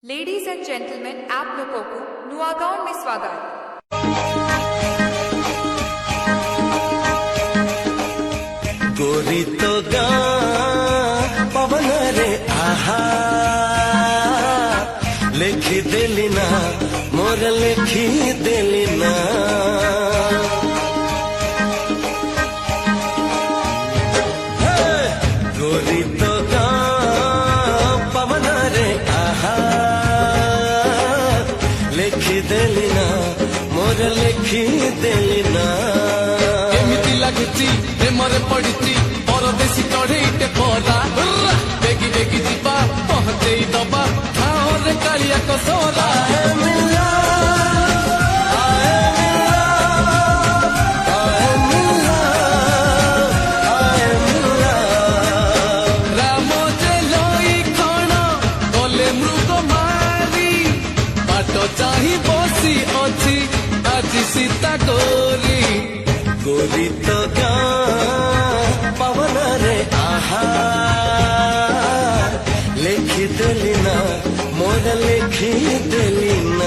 Ladies and gentleman आप लोगों को नुआगांव में स्वागत। गोरी तो गा पवन रे आहा लेखी देली ना मोर लेखी देली ना गोरी तो गा पवन रे आहा लेखी देली ना मोर लेखी देली ना एमिति लाଗୁଛି ପ୍ରେମରେ ପଡ଼ିଛି ପରଦେଶୀ ଚଢ଼େଇଟେ ପରା ବେଗି ବେଗି ଯିବା ପହଞ୍ଚେଇ ଦବା ଠାଉରେ କାଳିଆ କସରା ରାମ ଯେ ଲଇ ଖଣ ଗଲେ ମୃଗ ମାରି ବାଟ ଚାହିଁ ବସି ଅଛି ଆଜି ସୀତା ଗୋରୀ गोरी तो गा पवन रे आहा लेखी देली ना मोर लेखी देली ना